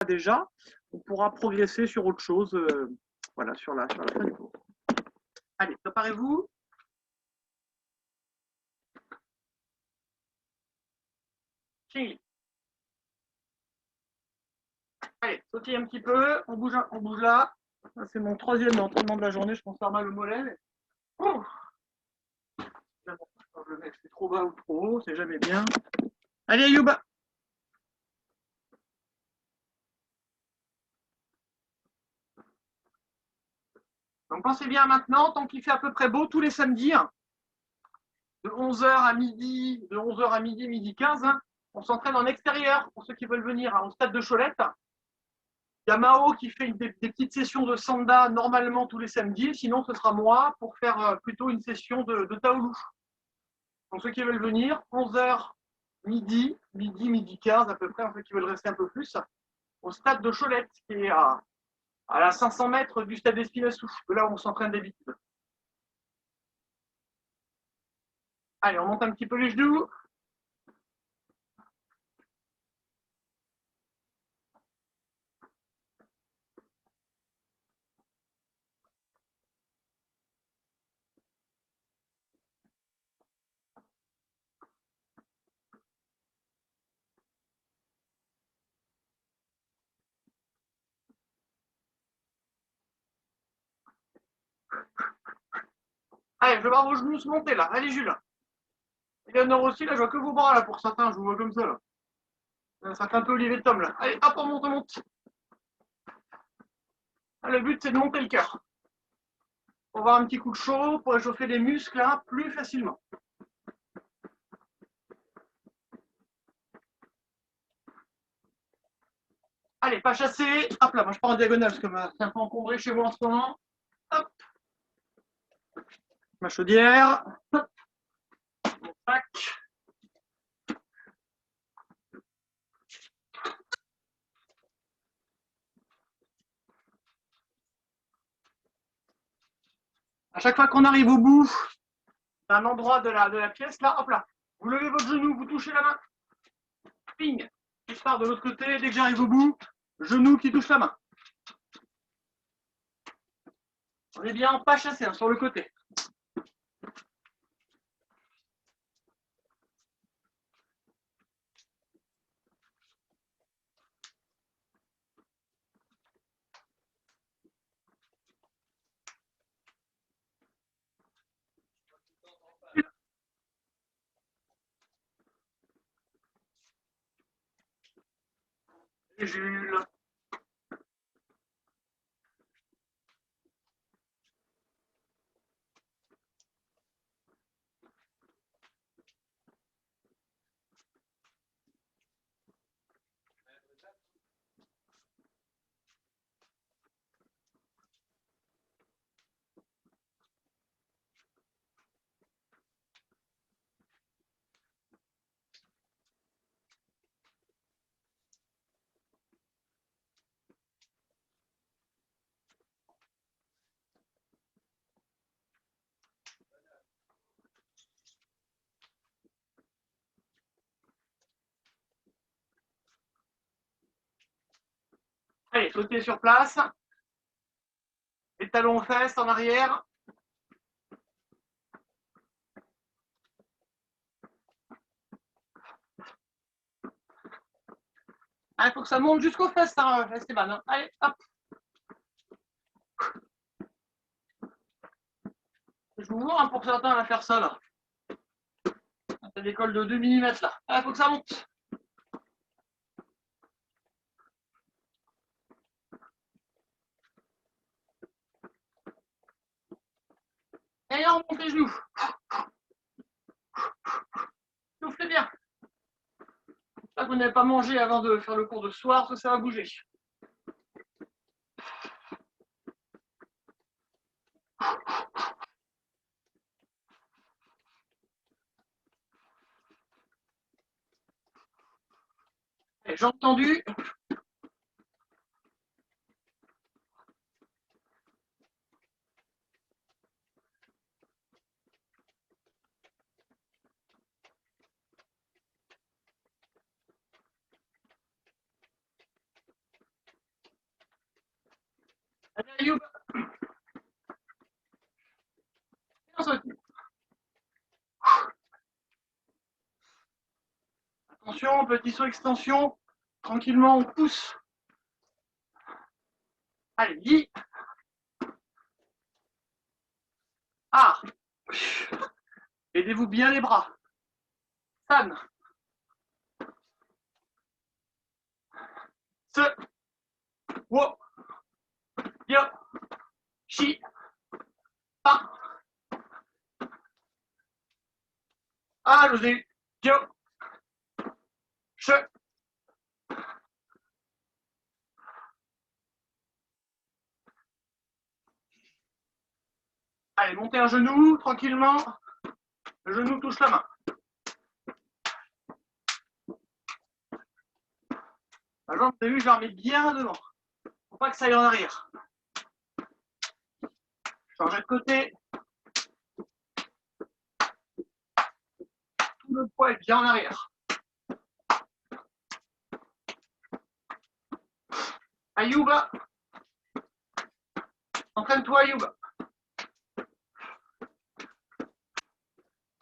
déjà, on pourra progresser sur autre chose, voilà, sur la fin du cours. Allez, préparez-vous. Fini. Allez, sautez un petit peu, on bouge là. C'est mon 3e entraînement de la journée, je pense faire mal au mollet. Oh, je le mets, c'est trop bas ou trop haut, c'est jamais bien. Allez, Yuba. Donc pensez bien maintenant, tant qu'il fait à peu près beau tous les samedis, hein, de 11h à midi, midi 15, hein, on s'entraîne en extérieur pour ceux qui veulent venir au stade de Cholette. Il y a Mao qui fait des petites sessions de Sanda normalement tous les samedis, sinon ce sera moi pour faire plutôt une session de Taolu. Donc ceux qui veulent venir, 11h midi 15 à peu près, ceux qui veulent rester un peu plus, au stade de Cholette, qui est à la 500 mètres du stade d'Espinassou, là où on s'entraîne d'habitude. Allez, on monte un petit peu les genoux. Allez, je vais voir vos genoux se monter là. Allez, Jules. Eleonore aussi, là, je vois que vos bras là pour certains, je vous vois comme ça là. Ça fait un peu Olivier Tom là. Allez, hop, on monte. Le but, c'est de monter le cœur. Pour avoir un petit coup de chaud, pour réchauffer les muscles là, plus facilement. Allez, pas chasser. Hop là, moi je pars en diagonale parce que c'est un peu encombré chez moi en ce moment. Hop. Ma chaudière. Hop. Mon sac. À chaque fois qu'on arrive au bout d'un endroit de la pièce, là, hop là, vous levez votre genou, vous touchez la main. Ping. Je pars de l'autre côté, dès que j'arrive au bout, genou qui touche la main. On est bien pas chassé, hein, sur le côté. Et Jules. Allez, sautez sur place. Les talons aux fesses en arrière. Il faut que ça monte jusqu'aux fesses, hein, Esteban. Hein. Allez, hop. Je vous vois hein, pour certains à faire ça là. C'est des cols de 2 mm là. Il faut que ça monte. Et là, on monte les genoux. Soufflez bien. Là, vous n'avez pas mangé avant de faire le cours de ce soir, parce que ça va bouger. Allez, jambes tendues. Allez, Ayoub. Et on saute. Attention, petit saut extension. Tranquillement, on pousse. Allez, Yi. Ah. Aidez-vous bien les bras. San. Se. Wo. Yo. Shi. Pa. Ah, je vous ai eu. Yo. Che. Allez, montez un genou, tranquillement. Le genou touche la main. La jambe, vous avez vu, je la remets bien devant. Faut pas que ça aille en arrière. Changer de côté. Tout le poids est bien en arrière. Ayoub. Entraîne-toi, Ayoub.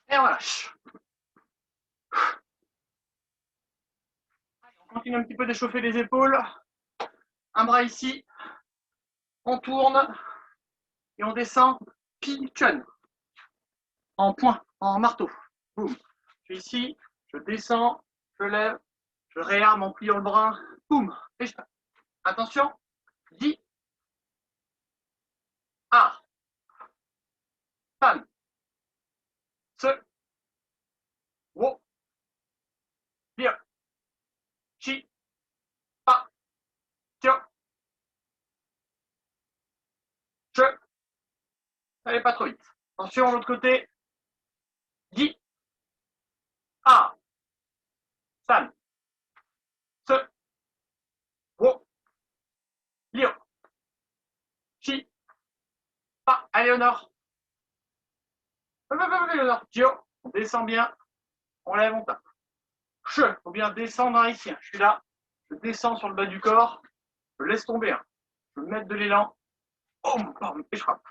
Et on relâche. On continue un petit peu d'échauffer les épaules. Un bras ici. On tourne. Et on descend. Pi-chun. En point, en marteau. Boum. Je suis ici. Je descends. Je lève. Je réarme en pliant le bras. Boum. Et je tape. Attention. Di. A. San. Se. Wo. Bio. Chi. Pa. Tio. Che. Allez, pas trop vite. Attention, l'autre côté. Di. A. San. Se. Wo. Bio. Chi. Pa. Allez, au nord. Léonore. Tio. On descend bien. On lève, on tape. Che. Faut bien descendre ici. Je suis là. Je descends sur le bas du corps. Je laisse tomber. Je vais mettre de l'élan. Et je frappe.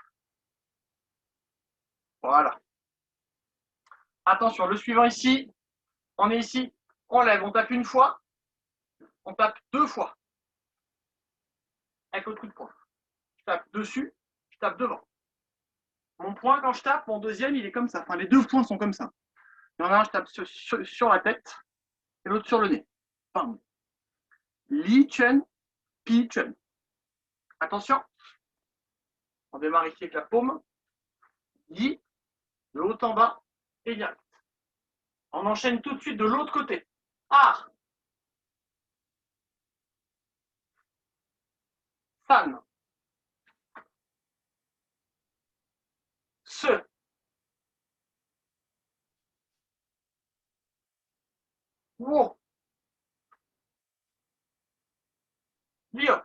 Voilà. Attention, le suivant ici. On est ici. On lève. On tape une fois. On tape deux fois. Avec le coup de poing. Je tape dessus. Je tape devant. Mon poing, quand je tape, mon deuxième, il est comme ça. Enfin, les deux points sont comme ça. Il y en a un, je tape sur la tête. Et l'autre sur le nez. Bam. Li Chen, Pi Chen. Attention. On démarre ici avec la paume. Yi, de haut en bas, et direct. On enchaîne tout de suite de l'autre côté. Ah. San. Se. Wo. Lio.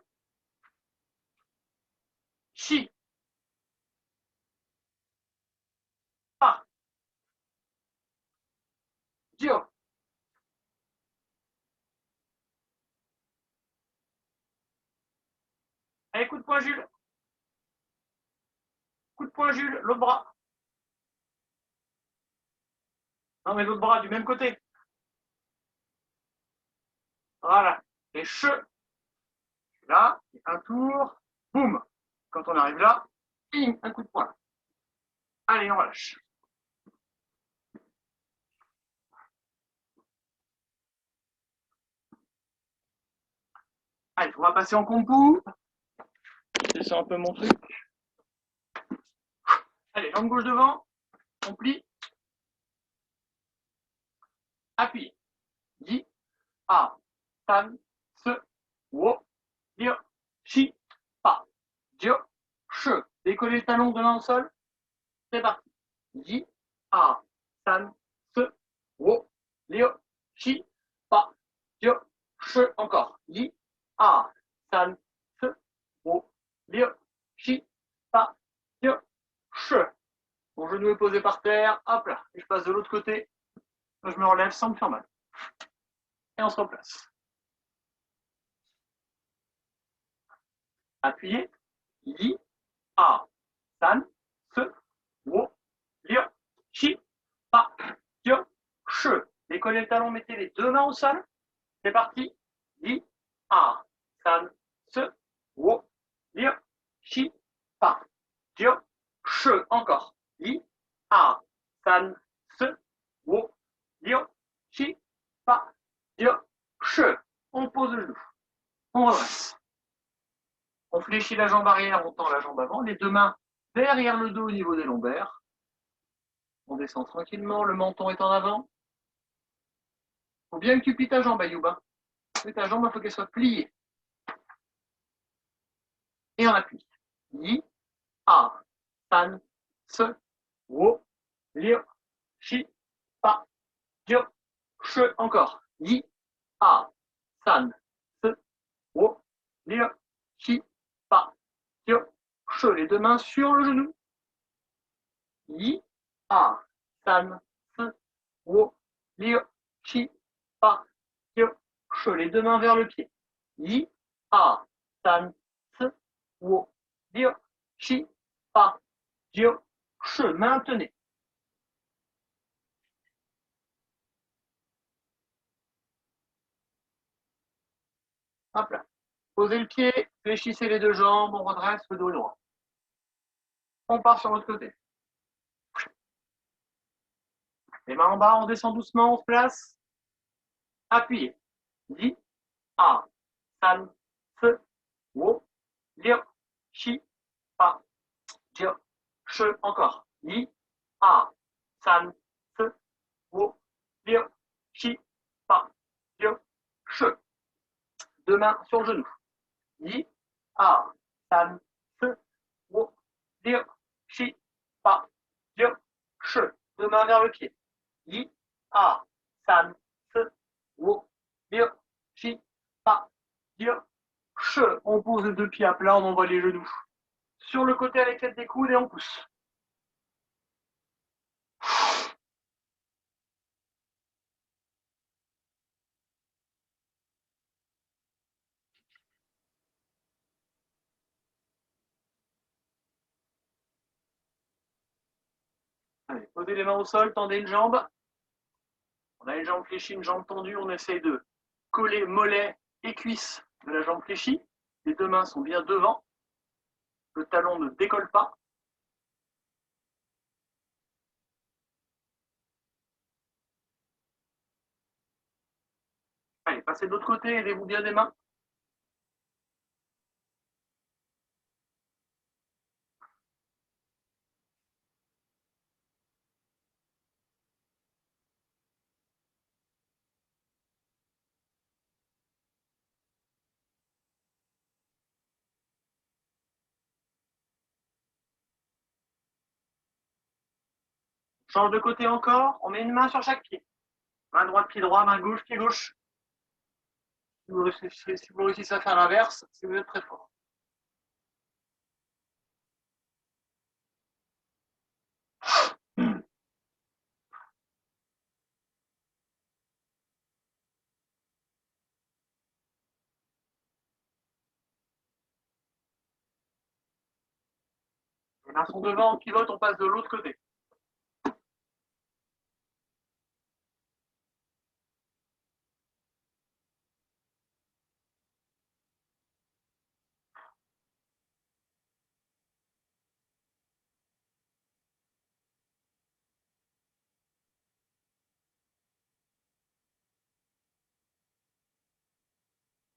Chi. Pa. Dio. Allez, coup de poing, Jules. Coup de poing, Jules. L'autre bras. Non, mais l'autre bras du même côté. Voilà. Et che. Là, un tour. Boum. Quand on arrive là, ping, un coup de poing. Allez, on relâche. Allez, on va passer en compo. Je descends un peu mon truc. Allez, jambe gauche devant. On plie. Appuyez. Di. A. San. Se. Wo. Dio. Chi. Pa. Dio. Che. Décollez le talon de l'un au sol. C'est parti. Di. A. San. Se. Wo. Dio. Chi. Pa. Dio. Che. Encore. Di. A. San. Se. Wo. Dio. Chi. Pa. Dio. Che. Mon genou est posé par terre. Hop là. Et je passe de l'autre côté. Je me relève sans me faire mal. Et on se replace. Appuyez. Yi, A, San, Se, Wo, Liu, Shi, Pa, Dio, Che. Décollez le talon, mettez les deux mains au sol. C'est parti. Yi, A, San, Se, Wo, Liu, Shi, Pa, Dio, Che. Encore. Yi, A, San, Se, Wo, Liu, Shi, Pa, Dio, Che. On pose le genou. On redresse. On fléchit la jambe arrière, on tend la jambe avant. Les deux mains derrière le dos au niveau des lombaires. On descend tranquillement, le menton est en avant. Il faut bien que tu plies ta jambe, Ayoub. Ta jambe, il faut qu'elle soit pliée. Et on appuie. Yi, A, San, Se, Wo, Liu, Shi, Pa, Dio, Che. Encore. Yi, A, San, Se, Wo, Liu, Shi, Pa, Dio, Che. Les deux mains sur le genou. Yi, A, San, Se, Wo, Liu, Shi, Pa, Dio, Che. Les deux mains vers le pied. Yi, A, San, Se, Wo, Liu, Shi, Pa, Dio, Che. Maintenez. Hop là. Posez le pied, fléchissez les deux jambes, on redresse le dos droit. On part sur l'autre côté. Les mains en bas, on descend doucement, on se place. Appuyez. Yi, A, San, Se, Wo, Liu, Shi, Pa, Dio, Che. Encore. Yi, A, San, Se, Wo, Liu, Shi, Pa, Dio, Che. Deux mains sur le genou. Yi, A, San, Se, Wo, Liu, Shi, Pa, Dio, Che. Deux mains vers le pied. Yi, A, San, Se, Wo, Liu, Shi, Pa, Dio, Che. On pose les deux pieds à plat, on envoie les genoux sur le côté avec l'aide des coudes et on pousse. Allez, posez les mains au sol, tendez une jambe. On a une jambe fléchie, une jambe tendue. On essaye de coller mollet et cuisse de la jambe fléchie. Les deux mains sont bien devant. Le talon ne décolle pas. Allez, passez de l'autre côté, aidez-vous bien des mains. Change de côté encore, on met une main sur chaque pied. Main droite, pied droit, main gauche, pied gauche. Si vous réussissez à faire l'inverse, si vous êtes très fort. Les mains sont devant, on pivote, on passe de l'autre côté.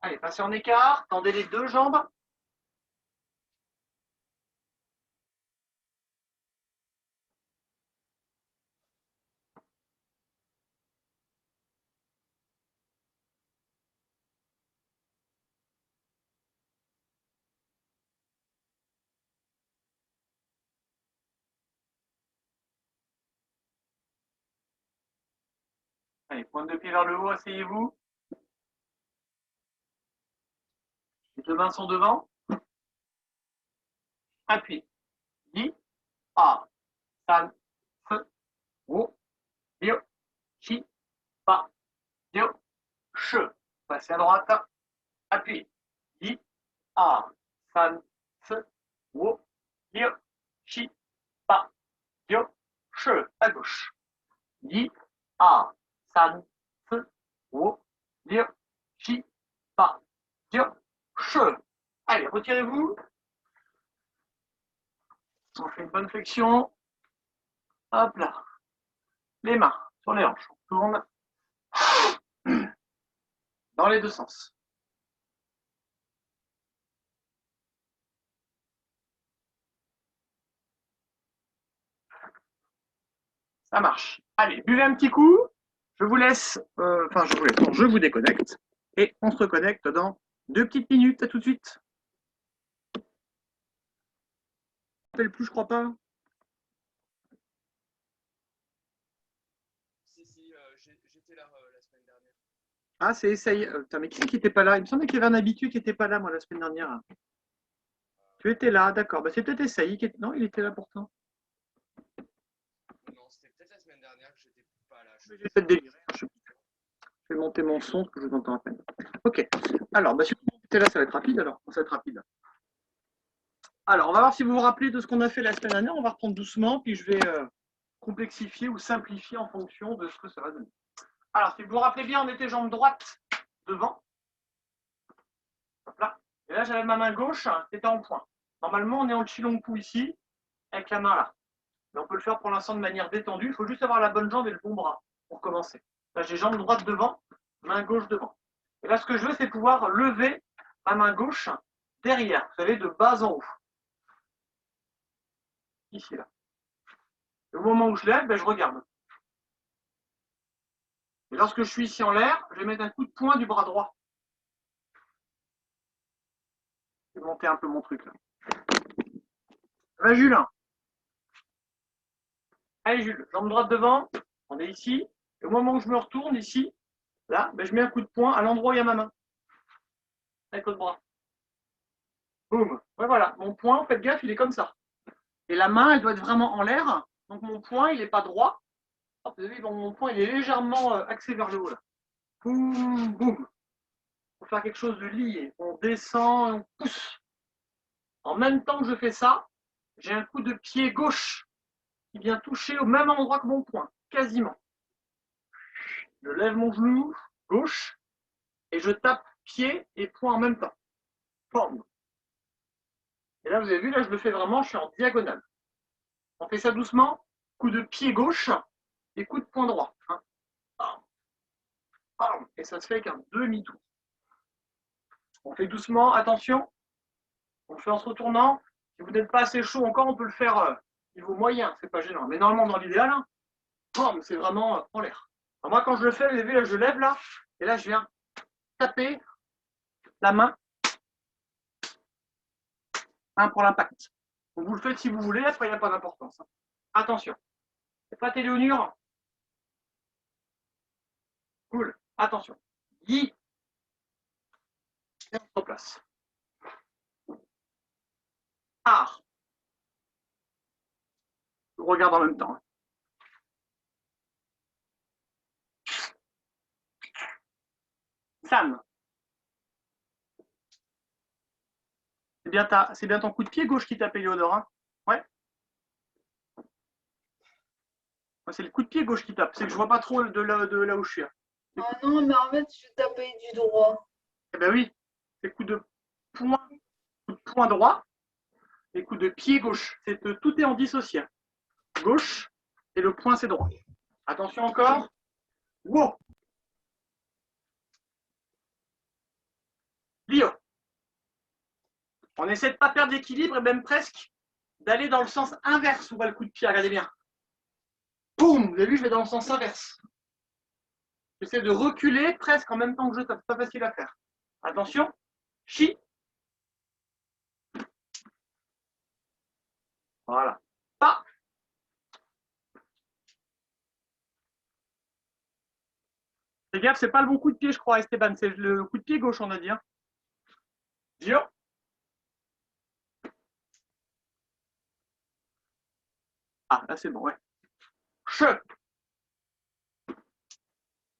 Allez, passez en écart, tendez les deux jambes. Allez, pointe de pied vers le haut, asseyez-vous. Les deux mains sont devant. Appuyez. Yi, A, San, Se, Wo, Liu, Shi, Pa, Dio, Che. Passez à droite. Appuyez. Yi, A, San, Se, wo, dio, shi, pa, dio, che, à gauche. Yi, a, san, se, wo, dio, shi, pa, dio, che. Allez, retirez-vous. On fait une bonne flexion. Hop là. Les mains sur les hanches. On tourne dans les deux sens. Ça marche. Allez, buvez un petit coup. Je vous laisse, je vous déconnecte et on se reconnecte dans 2 petites minutes. À tout de suite. Je ne rappelle plus, je crois pas. Si, j'étais là la semaine dernière. Ah, c'est essayé. Mais qui c'est qui n'était pas là? Il me semblait qu'il y avait un habitué qui n'était pas là, moi, la semaine dernière. Tu étais là, d'accord. Bah, c'est peut-être essayé. Non, il était là pourtant. Non, c'était peut-être la semaine dernière que j'étais pas là. J'ai peut-être déliré. Je vais monter mon son parce que je vous entends à peine. Ok. Alors, si vous étiez là, ça va être rapide alors. Ça va être rapide. Alors, on va voir si vous vous rappelez de ce qu'on a fait la semaine dernière. On va reprendre doucement, puis je vais complexifier ou simplifier en fonction de ce que ça va donner. Alors, si vous vous rappelez bien, on était jambe droite devant. Hop là. Et là, j'avais ma main gauche qui était en point. Normalement, on est en chilongpu ici, avec la main là. Mais on peut le faire pour l'instant de manière détendue. Il faut juste avoir la bonne jambe et le bon bras pour commencer. Là, j'ai jambe droite devant, main gauche devant. Et là, ce que je veux, c'est pouvoir lever ma main gauche derrière. Vous savez, de bas en haut. Ici, là. Et au moment où je lève, je regarde. Et lorsque je suis ici en l'air, je vais mettre un coup de poing du bras droit. Je vais monter un peu mon truc là. Va Jules. Allez Jules, jambe droite devant, on est ici. Et au moment où je me retourne ici, là, je mets un coup de poing à l'endroit où il y a ma main. Avec l'autre bras. Boum. Ouais, voilà, mon poing, faites gaffe, il est comme ça. Et la main, elle doit être vraiment en l'air. Donc mon poing, il n'est pas droit. Hop, vous avez vu, mon poing, il est légèrement axé vers le haut là. Boum, boum. Pour faire quelque chose de lié. On descend et on pousse. En même temps que je fais ça, j'ai un coup de pied gauche qui vient toucher au même endroit que mon poing, quasiment. Je lève mon genou gauche et je tape pied et poing en même temps. Bam. Et là, vous avez vu, là, je le fais vraiment, je suis en diagonale. On fait ça doucement, coup de pied gauche et coup de poing droit. Hein. Bam. Bam. Et ça se fait avec un demi-tour. On fait doucement, attention. On le fait en se retournant. Si vous n'êtes pas assez chaud encore, on peut le faire niveau moyen, c'est pas gênant. Mais normalement, dans l'idéal, hein, c'est vraiment en l'air. Moi, quand je le fais, vous avez vu, là, je lève là, et là, je viens taper la main pour l'impact. Donc, vous le faites si vous voulez, après, il n'y a pas d'importance. Attention. C'est pas Téléonure. Cool. Attention. Yi. Et on se replace. Ar. Je regarde en même temps. San. C'est bien ton coup de pied gauche qui tape Léodore. Hein. Ouais. C'est le coup de pied gauche qui tape. C'est que je vois pas trop de là où je suis. Ah non, mais en fait, je tapais du droit. Eh ben oui. C'est coup de poing droit et coup de pied gauche. Tout est en dissocié. Gauche et le poing c'est droit. Attention encore. Wow. Lio. On essaie de ne pas perdre l'équilibre et même presque d'aller dans le sens inverse où va le coup de pied. Regardez bien. Boum. Vous avez vu, je vais dans le sens inverse. J'essaie de reculer presque en même temps que je tape. C'est pas facile à faire. Attention. Chi. Voilà. Pa. Fais gaffe, c'est pas le bon coup de pied, je crois, Esteban. C'est le coup de pied gauche, on a dit. Hein. Gio. Ah, là, c'est bon, ouais. Che.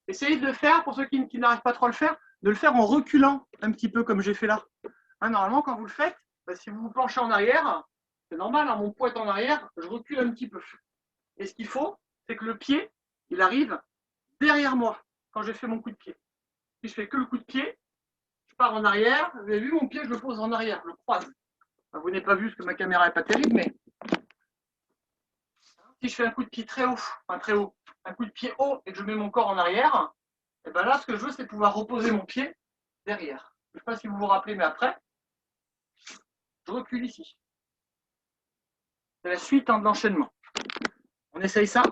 Essayez de le faire, pour ceux qui n'arrivent pas trop à le faire, de le faire en reculant un petit peu comme j'ai fait là. Hein, normalement, quand vous le faites, Ben, si vous vous penchez en arrière, c'est normal, hein, mon poids est en arrière, je recule un petit peu. Et ce qu'il faut, c'est que le pied, il arrive derrière moi quand j'ai fait mon coup de pied. Si je fais que le coup de pied, je pars en arrière. Vous avez vu, mon pied, je le pose en arrière, je le croise. Enfin, vous n'avez pas vu parce que ma caméra n'est pas terrible, mais si je fais un coup de pied très haut, un coup de pied haut et que je mets mon corps en arrière, et ben là, ce que je veux, c'est pouvoir reposer mon pied derrière. Je ne sais pas si vous vous rappelez, mais après, je recule ici. C'est la suite de l'enchaînement. On essaye ça.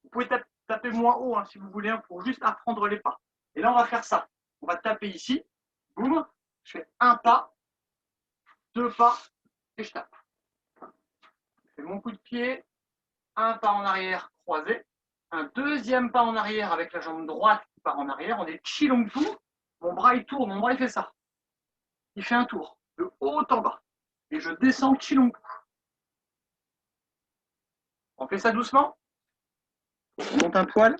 Vous pouvez taper moins haut hein, si vous voulez, pour juste apprendre les pas. Et là, on va faire ça. On va taper ici. Boum. Je fais un pas, deux pas, et je tape. Je fais mon coup de pied, un pas en arrière croisé, un deuxième pas en arrière avec la jambe droite qui part en arrière. On est Qilong tour. Mon bras, il tourne. Mon bras, il fait ça. Il fait un tour de haut en bas. Et je descends Qilong tour. On fait ça doucement. On monte un poil.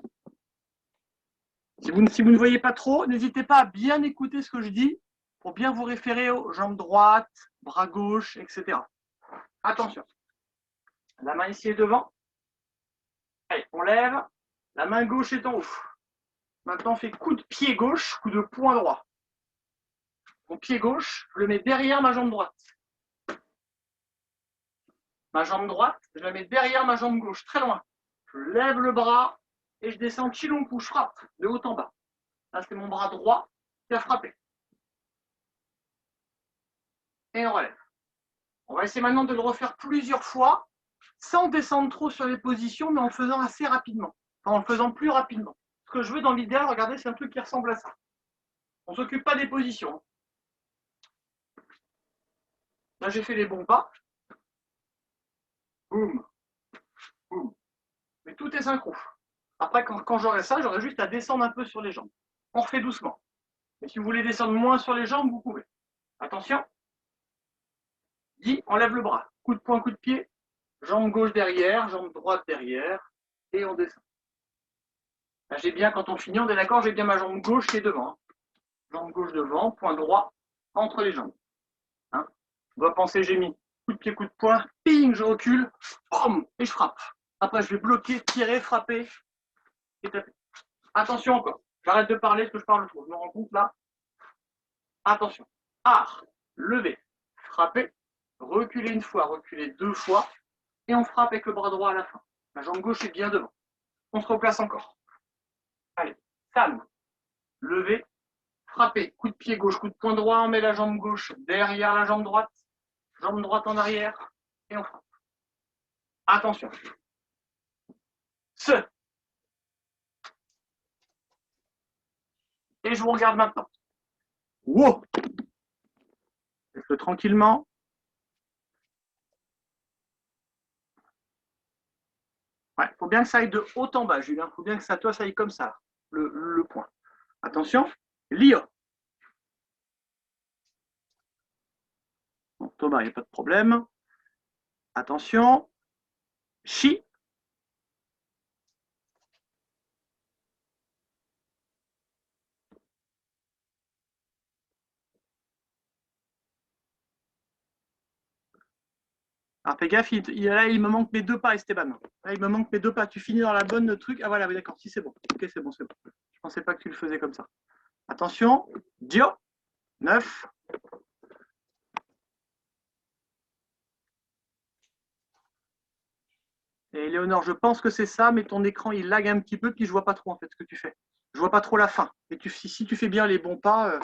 Si vous ne voyez pas trop, n'hésitez pas à bien écouter ce que je dis pour bien vous référer aux jambes droites, bras gauche, etc. Attention. La main ici est devant. Allez, on lève. La main gauche est en haut. Maintenant, on fait coup de pied gauche, coup de poing droit. Mon pied gauche, je le mets derrière ma jambe droite. Ma jambe droite, je la mets derrière ma jambe gauche, très loin. Je lève le bras et je descends Qilong Pu, je frappe de haut en bas. Là, c'est mon bras droit qui a frappé. Et on relève. On va essayer maintenant de le refaire plusieurs fois, sans descendre trop sur les positions, mais en le faisant assez rapidement. Enfin, en le faisant plus rapidement. Ce que je veux dans l'idéal, regardez, c'est un truc qui ressemble à ça. On ne s'occupe pas des positions. Là, j'ai fait les bons pas. Boum, boum. Mais tout est synchro. Après, quand j'aurai ça, j'aurai juste à descendre un peu sur les jambes. On refait doucement. Mais si vous voulez descendre moins sur les jambes, vous pouvez. Attention. On lève le bras. Coup de poing, coup de pied. Jambe gauche derrière, jambe droite derrière. Et on descend. Là, j'ai bien, quand on finit, on est d'accord, j'ai bien ma jambe gauche qui est devant. Jambe gauche devant, point droit entre les jambes. Hein, on doit penser, j'ai mis coup de pied, coup de poing, ping, je recule, boum, et je frappe. Après, je vais bloquer, tirer, frapper et taper. Attention encore. J'arrête de parler parce que je parle trop. Je me rends compte là. Attention. Art, lever, frapper, reculer une fois, reculer deux fois, et on frappe avec le bras droit à la fin. La jambe gauche est bien devant. On se replace encore. Allez, calme, lever, frapper, coup de pied gauche, coup de poing droit, on met la jambe gauche derrière la jambe droite en arrière, et on frappe. Attention. Et je vous regarde maintenant. Wow. Faites-le tranquillement. Il faut bien que ça aille de haut en bas, Julien. Il faut bien que ça, toi, ça aille comme ça, le point. Attention. Lio. Bon, Thomas, il n'y a pas de problème. Attention. Chi. Alors fais gaffe, là, il me manque mes deux pas, Esteban. Là, il me manque mes deux pas. Tu finis dans la bonne truc. Ah voilà, oui, d'accord. Si c'est bon. Ok, c'est bon, c'est bon. Je ne pensais pas que tu le faisais comme ça. Attention. Dio. 9. Et Léonore, je pense que c'est ça, mais ton écran, il lag un petit peu, puis je ne vois pas trop en fait ce que tu fais. Je ne vois pas trop la fin. Et si tu fais bien les bons pas,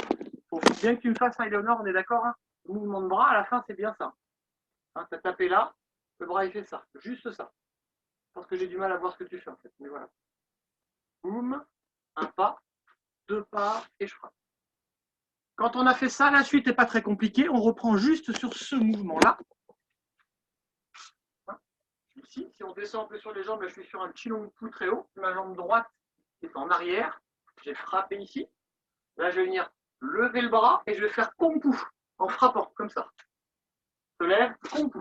faut bien que tu me fasses, hein, Léonore, on est d'accord, hein. Le mouvement de bras, à la fin, c'est bien ça. Hein, tu as tapé là, le bras, il fait ça. Juste ça. Parce que j'ai du mal à voir ce que tu fais en fait. Mais voilà. Boum, un pas, deux pas, et je frappe. Quand on a fait ça, la suite n'est pas très compliquée. On reprend juste sur ce mouvement-là. Ici, si on descend un peu sur les jambes, là, je suis sur un Qilong Pu très haut. Ma jambe droite est en arrière. J'ai frappé ici. Là, je vais venir lever le bras et je vais faire Kung Pu en frappant, comme ça. Je lève, Kung Pu.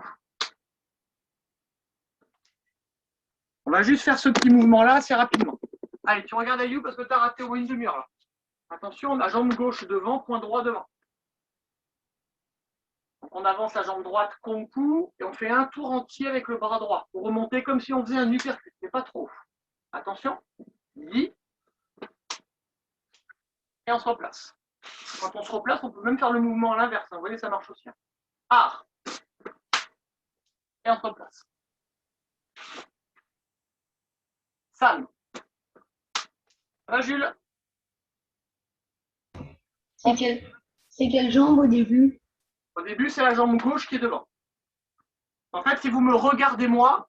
On va juste faire ce petit mouvement-là assez rapidement. Allez, tu regardes Ayou parce que tu as raté au moins une demi-heure là. Attention, la jambe gauche devant, point droit devant. On avance la jambe droite kompu et on fait un tour entier avec le bras droit. Pour remonter comme si on faisait un uppercut, mais pas trop. Attention. Yi. Et on se replace. Quand on se replace, on peut même faire le mouvement à l'inverse. Vous voyez, ça marche aussi. Ah. Et on se replace. San. Va, Jules. C'est quelle jambe au début? Au début, c'est la jambe gauche qui est devant. En fait, si vous me regardez moi,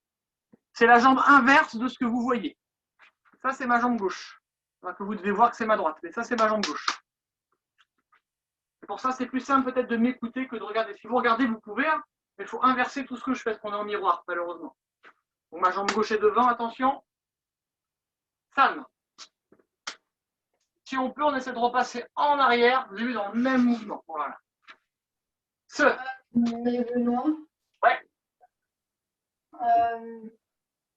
c'est la jambe inverse de ce que vous voyez. Ça, c'est ma jambe gauche. Enfin, que vous devez voir que c'est ma droite. Mais ça, c'est ma jambe gauche. C'est pour ça, c'est plus simple peut-être de m'écouter que de regarder. Si vous regardez, vous pouvez, hein, mais il faut inverser tout ce que je fais, parce qu'on est en miroir, malheureusement. Donc, ma jambe gauche est devant, attention. San. Si on peut, on essaie de repasser en arrière, vous avez vu, dans le même mouvement. Voilà. Ce. On est Benoît. Ouais.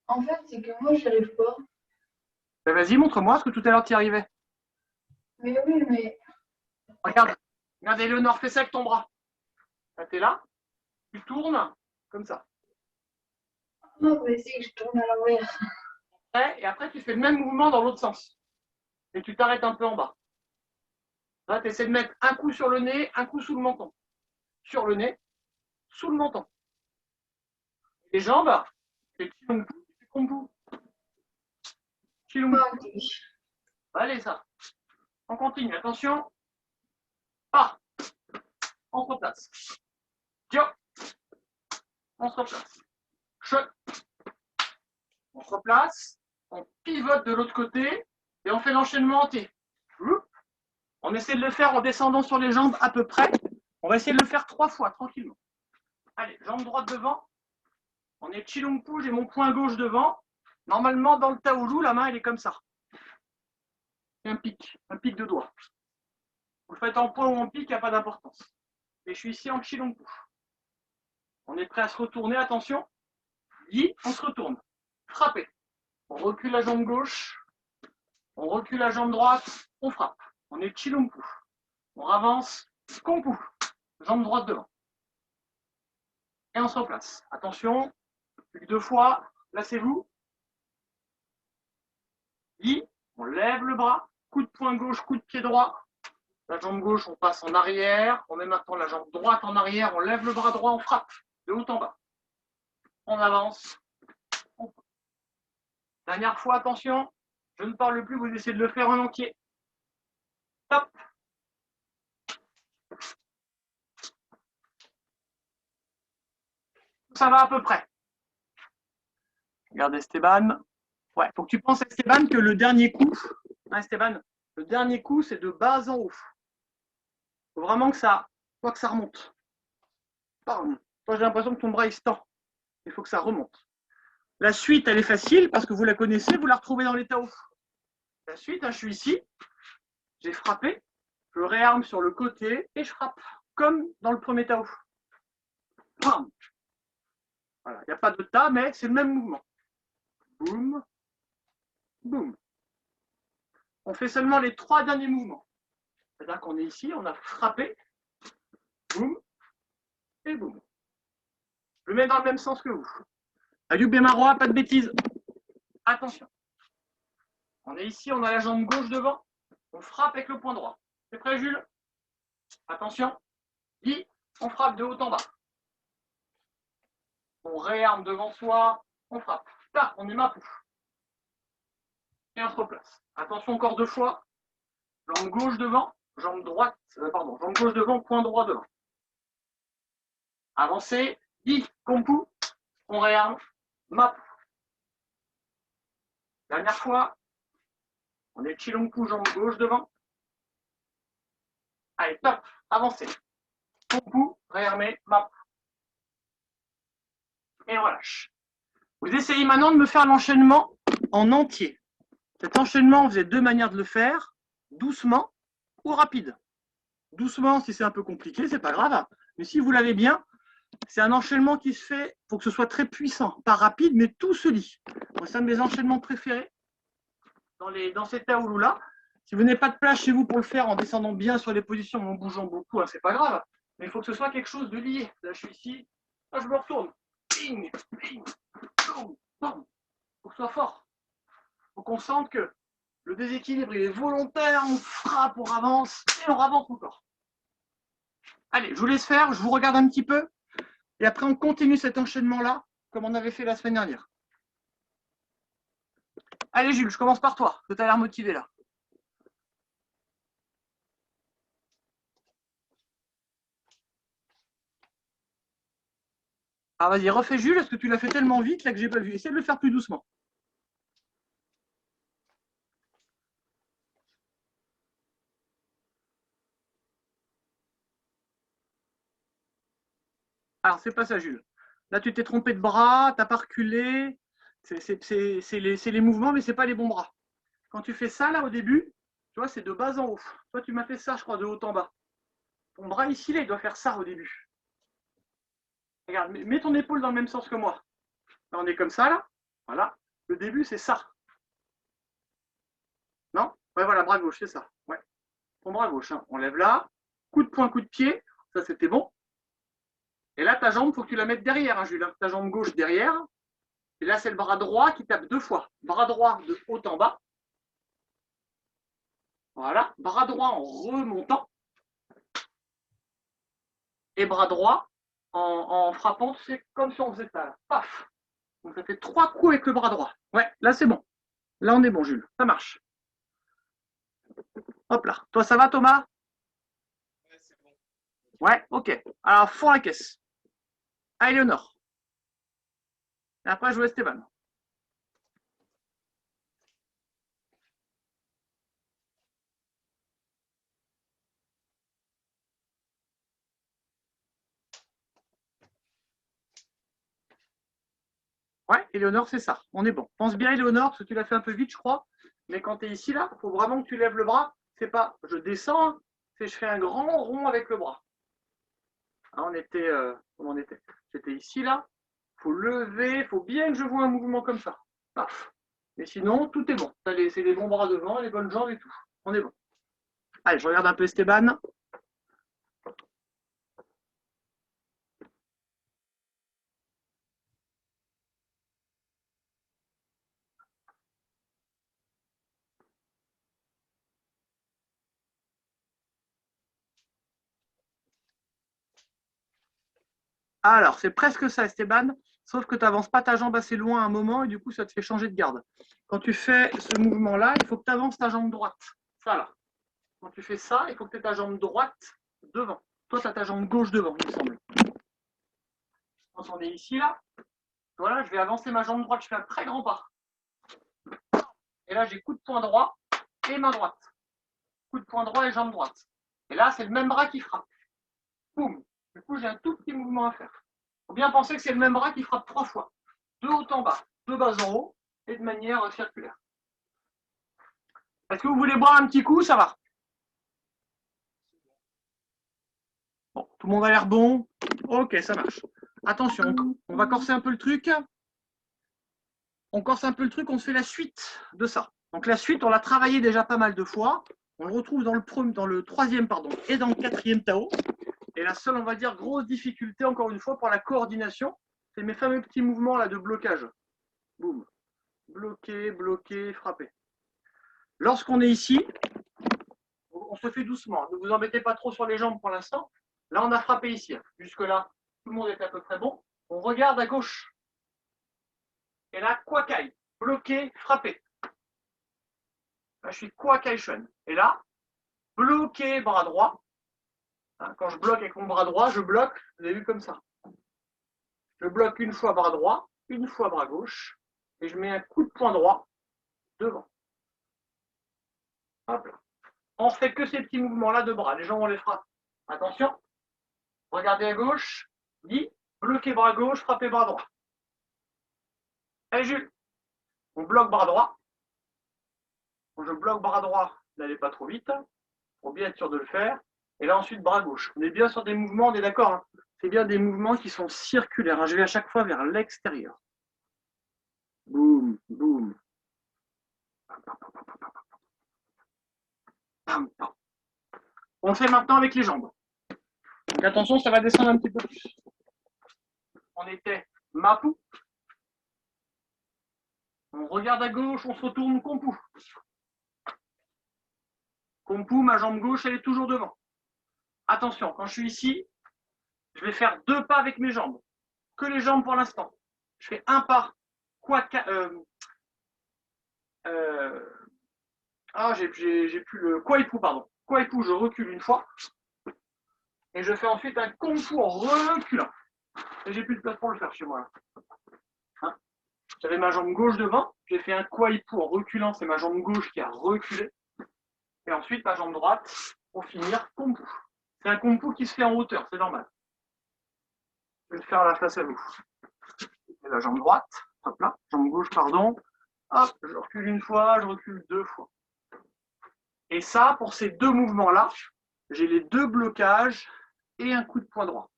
En fait, c'est que moi, j'y arrive pas. Ben, vas-y, montre-moi, parce que tout à l'heure, tu y arrivais. Mais oui, mais Regarde. Regarde, Éléonore, fais ça avec ton bras. Là, t'es là. Tu tournes, comme ça. non, mais c'est que je tourne à l'envers. Et après, tu fais le même mouvement dans l'autre sens. Et tu t'arrêtes un peu en bas. Là, tu essaies de mettre un coup sur le nez, un coup sous le menton. Sur le nez, sous le menton. Les jambes, c'est chilompu, c'est kombu. Chilompu. Allez, ça. On continue. Attention. Ah. On se replace. Tio. On se replace. Chut. On se replace. On pivote de l'autre côté. Et on fait l'enchaînement entier. On essaie de le faire en descendant sur les jambes à peu près. On va essayer de le faire 3 fois, tranquillement. Allez, jambe droite devant. On est chilompu, j'ai mon poing gauche devant. Normalement, dans le taoulou, la main, elle est comme ça. Un pic de doigt. Vous le faites en poing ou en pic, il n'y a pas d'importance. Et je suis ici en chilompu. On est prêt à se retourner, attention. Yi, on se retourne. Frappez. On recule la jambe gauche. On recule la jambe droite. On frappe. On est chilompu. On avance. Kompu. Jambe droite devant. Et on se replace. Attention. Plus que 2 fois. Placez-vous. Yi. On lève le bras. Coup de poing gauche, coup de pied droit. La jambe gauche, on passe en arrière. On met maintenant la jambe droite en arrière. On lève le bras droit. On frappe. De haut en bas. On avance. On frappe. Dernière fois, attention. Je ne parle plus. Vous essayez de le faire en entier. Top. Ça va à peu près. Regarde Esteban. Ouais, faut que tu penses, Esteban, que le dernier coup, hein, Esteban, le dernier coup, c'est de bas en haut. Il faut vraiment que ça remonte. Pardon. Toi, j'ai l'impression que ton bras il se tend. Il faut que ça remonte. La suite, elle est facile parce que vous la connaissez, vous la retrouvez dans les Tao. La suite, hein, je suis ici, j'ai frappé, je réarme sur le côté et je frappe, comme dans le premier Tao. Bam. Voilà, il n'y a pas de tas, mais c'est le même mouvement. Boum, boum. On fait seulement les 3 derniers mouvements. C'est-à-dire qu'on est ici, on a frappé, boum, et boum. Je le mets dans le même sens que vous. Ayoub et Marois, pas de bêtises. Attention. On est ici, on a la jambe gauche devant. On frappe avec le poing droit. C'est prêt, Jules? Attention. Yi, on frappe de haut en bas. On réarme devant soi, on frappe. Là, on est mapou. Et on se replace. Attention encore 2 fois. Jambe gauche devant, jambe droite, jambe gauche devant, poing droit devant. Avancez, Yi, kompu, on réarme, mapou. Dernière fois. On est chilompu, jambe gauche devant. Allez, top, avancez. Kompu, réarmé, mapou. Et on relâche. Vous essayez maintenant de me faire l'enchaînement en entier. Cet enchaînement, vous avez 2 manières de le faire, doucement ou rapide. Doucement, si c'est un peu compliqué, c'est pas grave. Mais si vous l'avez bien, c'est un enchaînement qui se fait pour que ce soit très puissant. Pas rapide, mais tout se lit. Moi, c'est un de mes enchaînements préférés dans ces taoulous-là. Si vous n'avez pas de place chez vous pour le faire en descendant bien sur les positions, en bougeant beaucoup, hein, c'est pas grave. Mais il faut que ce soit quelque chose de lié. Là, je suis ici. Là, je me retourne. Ping, ping, boum, boum. Il faut que ce soit fort. Il faut qu'on sente que le déséquilibre, il est volontaire. On frappe, on avance et on avance encore. Allez, je vous laisse faire. Je vous regarde un petit peu. Et après, on continue cet enchaînement-là, comme on avait fait la semaine dernière. Allez, Jules, je commence par toi, parce que tu as l'air motivé là. Ah, vas-y, refais Jules, parce que tu l'as fait tellement vite là que j'ai pas vu. Essaie de le faire plus doucement. Alors, c'est pas ça, Jules. Là, tu t'es trompé de bras, tu n'as pas reculé. C'est les mouvements, mais ce n'est pas les bons bras. Quand tu fais ça, là, au début, tu vois, c'est de bas en haut. Toi, tu m'as fait ça, je crois, de haut en bas. Ton bras ici, là, il doit faire ça au début. Regarde, mets ton épaule dans le même sens que moi. Là, on est comme ça, là. Voilà. Le début, c'est ça. Non? Ouais, voilà, bras gauche, c'est ça. Ouais. Ton bras gauche, hein. On lève là. Coup de poing, coup de pied. Ça, c'était bon. Et là, ta jambe, il faut que tu la mettes derrière, hein, Jules. Ta jambe gauche derrière. Et là, c'est le bras droit qui tape 2 fois. Bras droit de haut en bas. Voilà. Bras droit en remontant. Et bras droit en frappant. C'est comme si on faisait ça. Là. Paf. Donc, ça fait 3 coups avec le bras droit. Ouais, là, c'est bon. Là, on est bon, Jules. Ça marche. Hop là. Toi, ça va, Thomas? Ouais, c'est bon. Ouais, ok. Alors, fond la caisse. À Eleonore. Et après, je joue Esteban. Ouais, Eleonore, c'est ça. On est bon. Pense bien, Eleonore, parce que tu l'as fait un peu vite, je crois. Mais quand tu es ici, là, il faut vraiment que tu lèves le bras. C'est pas je descends, hein, c'est je fais un grand rond avec le bras. Hein, on était. Comment on était? J'étais ici, là. Il faut lever, il faut bien que je vois un mouvement comme ça. Paf. Mais sinon, tout est bon. C'est les bons bras devant, les bonnes jambes et tout. On est bon. Allez, je regarde un peu Esteban. Alors, c'est presque ça, Esteban, sauf que tu n'avances pas ta jambe assez loin à un moment et du coup, ça te fait changer de garde. Quand tu fais ce mouvement-là, il faut que tu avances ta jambe droite. Ça, là. Quand tu fais ça, il faut que tu aies ta jambe droite devant. Toi, tu as ta jambe gauche devant, il me semble. Quand on est ici, là, voilà, je vais avancer ma jambe droite, je fais un très grand pas. Et là, j'ai coup de poing droit et main droite. Coup de poing droit et jambe droite. Et là, c'est le même bras qui frappe. Boum. Du coup, j'ai un tout petit mouvement à faire. Il faut bien penser que c'est le même bras qui frappe 3 fois. De haut en bas, de bas en haut, et de manière circulaire. Est-ce que vous voulez boire un petit coup? Ça va. Bon, tout le monde a l'air bon. Ok, ça marche. Attention, on va corser un peu le truc. On corse un peu le truc, on se fait la suite de ça. Donc la suite, on l'a travaillé déjà pas mal de fois. On le retrouve dans le troisième et dans le 4e Tao. Et la seule, on va dire, grosse difficulté, encore une fois, pour la coordination, c'est mes fameux petits mouvements là de blocage. Boum. Bloquer, bloquer, frapper. Lorsqu'on est ici, on se fait doucement. Ne vous embêtez pas trop sur les jambes pour l'instant. Là, on a frappé ici. Jusque-là, tout le monde est à peu près bon. On regarde à gauche. Et là, Kwakai. Bloquer, frapper. Là, je suis Kwakai Shun. Et là, bloquer, bras droit. Quand je bloque avec mon bras droit, je bloque, vous avez vu comme ça. Je bloque une fois bras droit, une fois bras gauche, et je mets un coup de poing droit devant. Hop là. On ne fait que ces petits mouvements-là de bras. Les gens, on les frappe. Attention. Regardez à gauche. Dit. Bloquez bras gauche, frappez bras droit. Allez, Jules. On bloque bras droit. Quand je bloque bras droit, n'allez pas trop vite. Pour bien être sûr de le faire. Et là, ensuite, bras gauche. On est bien sur des mouvements, on est d'accord, hein. C'est bien des mouvements qui sont circulaires. Je vais à chaque fois vers l'extérieur. Boum, boum. On fait maintenant avec les jambes. Donc attention, ça va descendre un petit peu plus. On était Mapu. On regarde à gauche, on se retourne Kompu. Kompu, ma jambe gauche, elle est toujours devant. Attention, quand je suis ici, je vais faire 2 pas avec mes jambes. Que les jambes pour l'instant. Je fais un pas. J'ai plus le Kwaipu, pardon. Kwaipu, je recule une fois. Et je fais ensuite un Kompu en reculant. Et j'ai plus de place pour le faire chez moi. Hein, j'avais ma jambe gauche devant. J'ai fait un Kwaipu en reculant. C'est ma jambe gauche qui a reculé. Et ensuite, ma jambe droite, pour finir, Kompu. C'est un Kompu qui se fait en hauteur, c'est normal. Je vais le faire à la face à vous. Et la jambe droite, hop là, jambe gauche, pardon. Hop, je recule une fois, je recule 2 fois. Et ça, pour ces 2 mouvements-là, j'ai les 2 blocages et un coup de poing droit.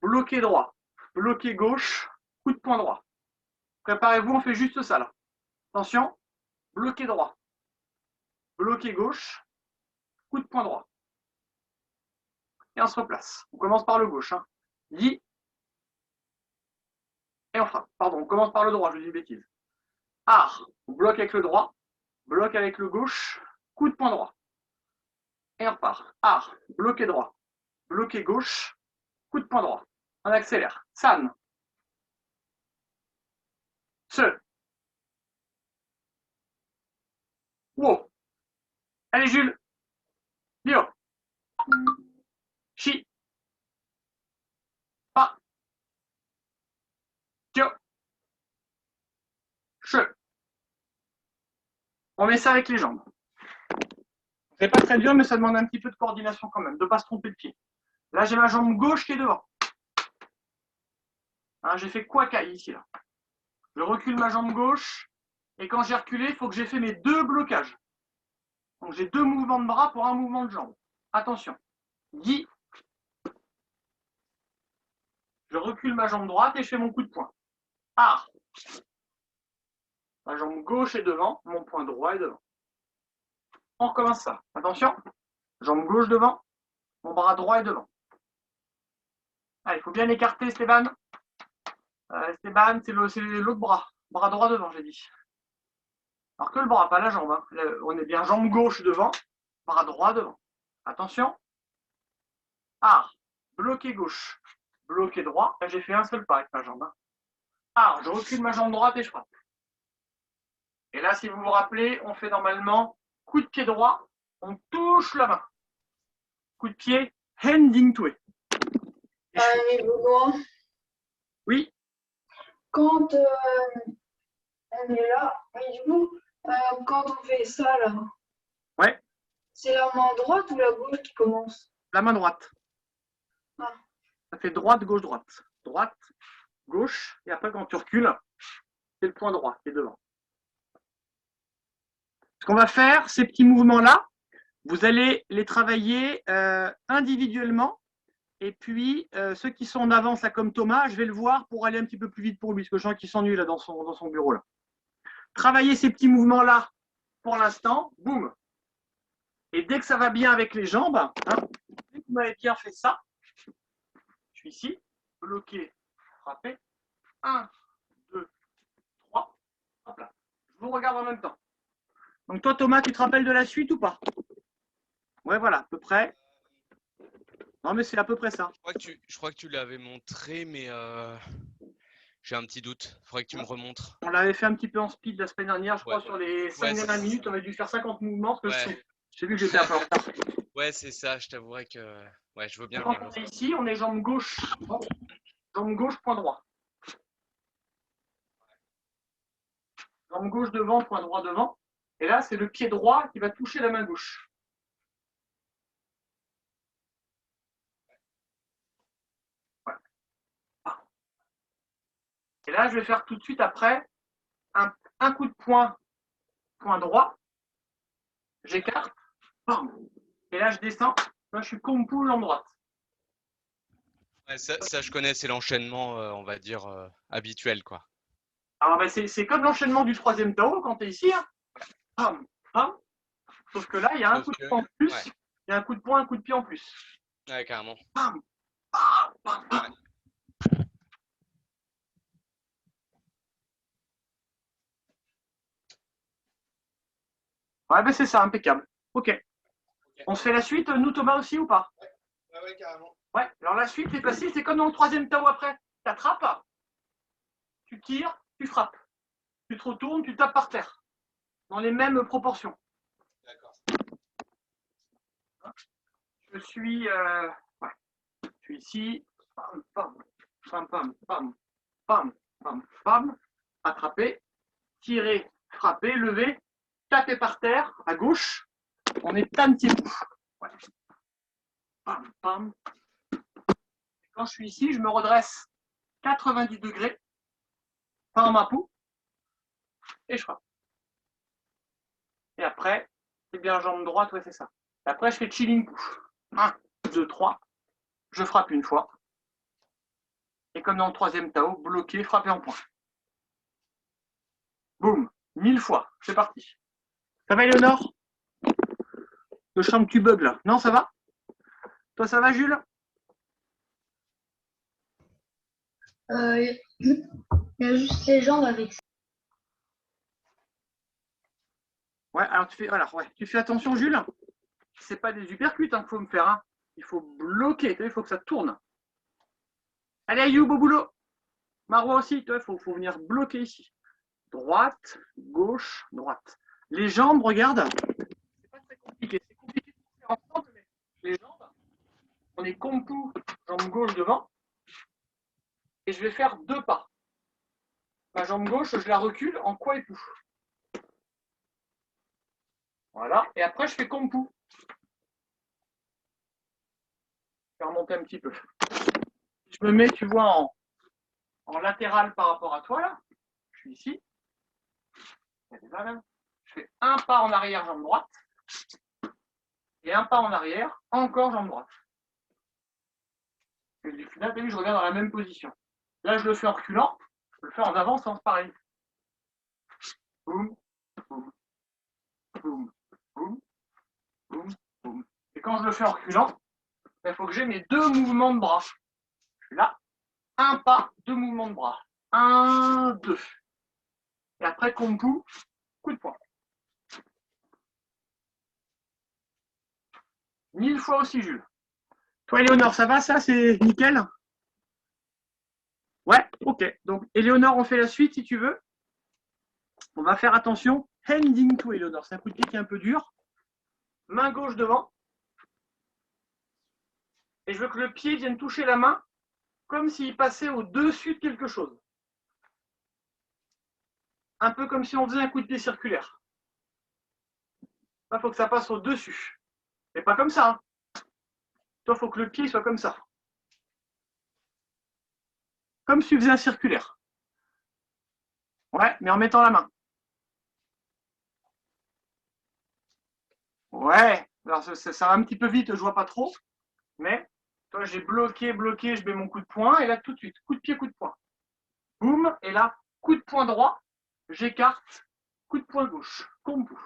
Bloqué droit, bloqué gauche, coup de poing droit. Préparez-vous, on fait juste ça là. Attention, bloqué droit, bloqué gauche, coup de poing droit. Et on se replace. On commence par le gauche. Hein. Yi. Et on frappe. Pardon, on commence par le droit, je dis une bêtise. Ar, on bloque avec le droit, bloque avec le gauche, coup de poing droit. Et on repart. Ar, bloqué droit, bloqué gauche, coup de poing droit. On accélère. San. Se. Wo. Allez Jules. Bio. Chi. Pa. Tio. Che. On met ça avec les jambes. C'est pas très dur, mais ça demande un petit peu de coordination quand même, de ne pas se tromper de pied. Là, j'ai ma jambe gauche qui est devant. Hein, j'ai fait Kwakai ici, là. Je recule ma jambe gauche, et quand j'ai reculé, il faut que j'ai fait mes 2 blocages. Donc, j'ai 2 mouvements de bras pour un mouvement de jambe. Attention. Yi. Je recule ma jambe droite et je fais mon coup de poing. Ah. Ma jambe gauche est devant, mon poing droit est devant. On recommence ça. Attention. Jambe gauche devant, mon bras droit est devant. Allez, il faut bien écarter, Esteban. Esteban, c'est l'autre bras. Bras droit devant, j'ai dit. Alors que le bras, pas la jambe. Hein. On est bien jambe gauche devant, bras droit devant. Attention. Ah. Bloqué gauche. Bloqué droit. Là, j'ai fait un seul pas avec ma jambe. Hein. Ah, je recule ma jambe droite et je frappe. Et là, si vous vous rappelez, on fait normalement coup de pied droit, on touche la main. Coup de pied, handing tue. Mais Benoît, Oui, quand on est là, mais du coup, quand on fait ça là, ouais, c'est la main droite ou la gauche qui commence? la main droite. Ah. Ça fait droite, gauche, droite. Droite, gauche, et après quand tu recules, c'est le point droit qui est devant. Ce qu'on va faire, ces petits mouvements-là, vous allez les travailler individuellement. Et puis, ceux qui sont en avance, là, comme Thomas, je vais le voir pour aller un petit peu plus vite pour lui, parce que je sens qu'il s'ennuie là dans son bureau. Là. Travaillez ces petits mouvements-là pour l'instant, boum. Et dès que ça va bien avec les jambes, hein, dès que vous m'avez bien fait ça, je suis ici, bloqué, frappé. 1, 2, 3, hop là. Je vous regarde en même temps. Donc toi, Thomas, tu te rappelles de la suite ou pas? Ouais, voilà, à peu près. Non, mais c'est à peu près ça. Je crois que tu l'avais montré, mais j'ai un petit doute. Il faudrait que tu me remontres. On l'avait fait un petit peu en speed la semaine dernière, je crois, sur les 5 dernières minutes. On avait dû faire 50 mouvements, parce que j'ai vu que j'étais un peu en retard. Ouais, c'est ça, je t'avouerais que je veux bien. Quand on est ici, on est jambe gauche, point droit. Jambe gauche devant, point droit devant. Et là, c'est le pied droit qui va toucher la main gauche. Et là, je vais faire tout de suite après un coup de poing, point droit. J'écarte. Et là, je descends. Là, je suis Kompu jambe droite. Ouais, ça, je connais, c'est l'enchaînement, on va dire, habituel, quoi. Alors, ben, c'est comme l'enchaînement du 3e Tao quand tu es ici. Hein. Pam, pam. Sauf que là, il y a un coup de poing en plus. Ouais. Il y a un coup de poing, un coup de pied en plus. Ouais, carrément. Pam, Ouais, ben c'est ça, impeccable. Ok. On se fait la suite, nous Thomas aussi ou pas? Ouais, carrément. Ouais, alors la suite, c'est facile, c'est comme dans le troisième Tao après. Tu attrapes, tu tires, tu frappes. Tu te retournes, tu tapes par terre. Dans les mêmes proportions. D'accord. Je suis, ouais, je suis ici. Pam, pam, pam, pam, pam, pam, pam, pam. Attraper, tirer, frapper, lever, taper par terre, à gauche. On est un petit coup. Ouais. Pam, pam. Quand je suis ici, je me redresse 90 degrés par ma peau et je frappe. Et après, c'est bien jambe droite, ouais, c'est ça. Et après, je fais chilling push. 1, 2, 3. Je frappe une fois. Et comme dans le troisième Tao, bloqué, frapper en point. Boum, 1000 fois. C'est parti. Ça va, Eleonore? Je sens que tu bugs là. Non, ça va? Toi, ça va, Jules? Il y a juste les jambes avec ça. Ouais, alors tu fais, voilà, ouais. Tu fais attention, Jules. C'est pas des uppercuts qu'il faut me faire. Hein. Il faut bloquer. Il faut que ça tourne. Allez, Ayoub, au boulot. Marois aussi, il faut venir bloquer ici. Droite, gauche, droite. Les jambes, regarde. C'est pas très compliqué. C'est compliqué de faire ensemble, mais les jambes, on est kompu, jambe gauche devant. Et je vais faire 2 pas. Ma jambe gauche, je la recule en quoi et tout. Voilà. Et après, je fais kompu. Je vais remonter un petit peu. Je me mets, tu vois, en latéral par rapport à toi, là. Je suis ici. Je fais un pas en arrière, jambe droite. Et un pas en arrière, encore jambe droite. Et du final, je reviens dans la même position. Là, je le fais en reculant. Je le fais en avançant, pareil. Boum, boum, boum, boum, boum, boum. Et quand je le fais en reculant, il faut que j'ai mes 2 mouvements de bras. Je suis là, un pas, 2 mouvements de bras. 1, 2. Et après, kompu, coup de poing. 1000 fois aussi, Jules. Toi, Éléonore, ça va, ça? C'est nickel? Ouais, ok. Donc, Éléonore, on fait la suite si tu veux. On va faire attention. Handing to Éléonore. C'est un coup de pied qui est un peu dur. Main gauche devant. Et je veux que le pied vienne toucher la main comme s'il passait au-dessus de quelque chose. Un peu comme si on faisait un coup de pied circulaire. Là, il faut que ça passe au-dessus. Mais pas comme ça. Hein. Toi, il faut que le pied soit comme ça. Comme si tu faisais un circulaire. Ouais, mais en mettant la main. Ouais, alors ça va un petit peu vite, je vois pas trop. Mais, toi, j'ai bloqué, je mets mon coup de poing, et là, tout de suite, coup de pied, coup de poing. Boum, et là, coup de poing droit, j'écarte, coup de poing gauche, kombu.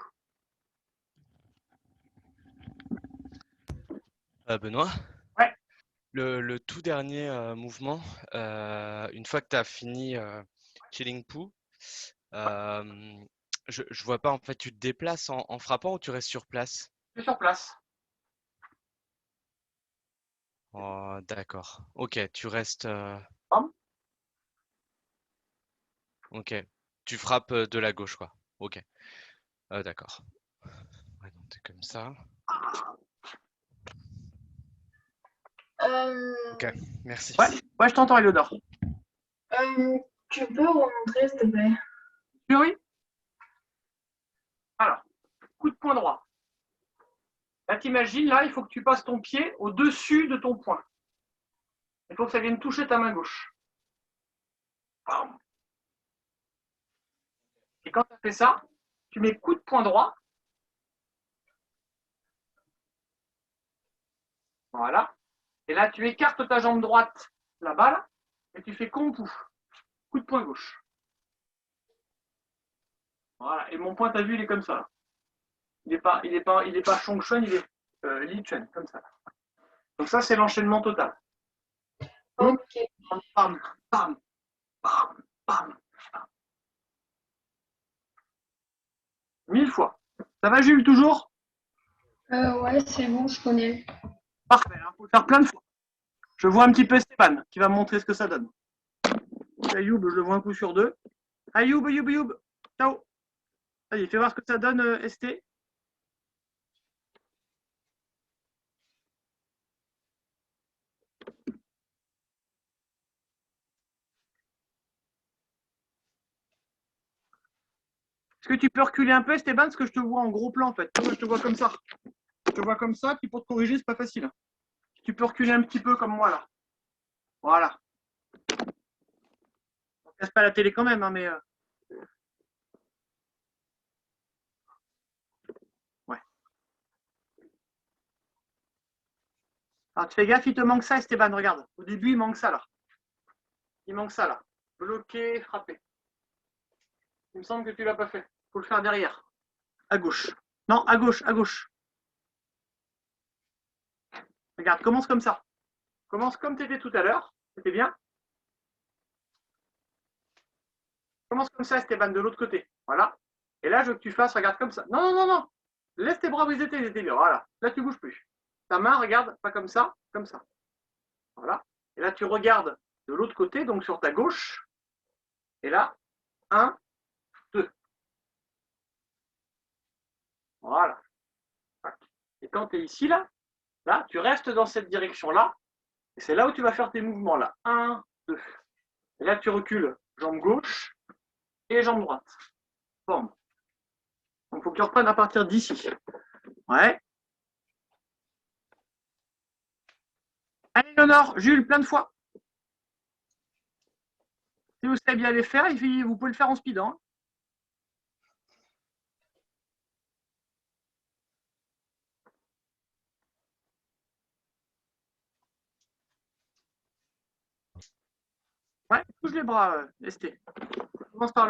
Benoît, Ouais, le tout dernier mouvement, une fois que tu as fini Killing Poo, je vois pas, en fait, tu te déplaces en frappant ou tu restes sur place? je suis sur place. Oh, d'accord. Ok, tu restes. Bam. Ok, tu frappes de la gauche, quoi. Ok, d'accord. Ouais, donc t'es comme ça. Ok, merci. Ouais, ouais, je t'entends, Eliodor. Tu peux remontrer, s'il te plaît? Oui. Alors, coup de poing droit. Là, t'imagines, là, il faut que tu passes ton pied au-dessus de ton poing. Il faut que ça vienne toucher ta main gauche. Bam. Et quand tu as fait ça, tu mets coup de poing droit. Voilà. Et là, tu écartes ta jambe droite, la balle, et tu fais kombu. Coup de poing gauche. Voilà. Et mon poing, t'as vu, il est comme ça. Là. Il est pas Chong Chun, il est Li Chen, comme ça. Donc ça, c'est l'enchaînement total. Ok. Bam, bam, bam, bam. 1000 fois. Ça va, Jules, toujours? Ouais, c'est bon, je connais. Parfait, il faut le faire plein de fois. Je vois un petit peu Stéphane qui va me montrer ce que ça donne. Ayoub, je le vois un coup sur deux. Ayoub, Ayoub, Ayoub. Ciao. Allez, fais voir ce que ça donne, ST. Est-ce que tu peux reculer un peu, Esteban, parce que je te vois en gros plan, en fait. Moi, je te vois comme ça. Je te vois comme ça, puis pour te corriger, c'est pas facile. Tu peux reculer un petit peu comme moi, là. Voilà. On ne casse pas la télé quand même, hein, mais... Ouais. Alors, tu fais gaffe, il te manque ça, Esteban, regarde. Au début, il manque ça, là. Il manque ça, là. Bloqué, frappé. Il me semble que tu ne l'as pas fait. Il faut le faire derrière. À gauche. Non, à gauche, à gauche. Regarde, commence comme ça. Commence comme tu étais tout à l'heure. C'était bien. Commence comme ça, Esteban, de l'autre côté. Voilà. Et là, je veux que tu fasses, regarde comme ça. Non, non, non, non. Laisse tes bras où ils étaient bien. Voilà. Là, tu ne bouges plus. Ta main, regarde, pas comme ça, comme ça. Voilà. Et là, tu regardes de l'autre côté, donc sur ta gauche. Et là, 1, 2. Voilà. Et quand tu es ici, là, tu restes dans cette direction-là. Et c'est là où tu vas faire tes mouvements, là. 1, 2. Et là, tu recules, jambe gauche et jambe droite. Forme. Donc, il faut que tu reprennes à partir d'ici. Ouais. Allez, Léonore, Jules, plein de fois. Si vous savez bien les faire, vous pouvez le faire en speedant. Hein. Ouais, touche les bras, Esté. Commence par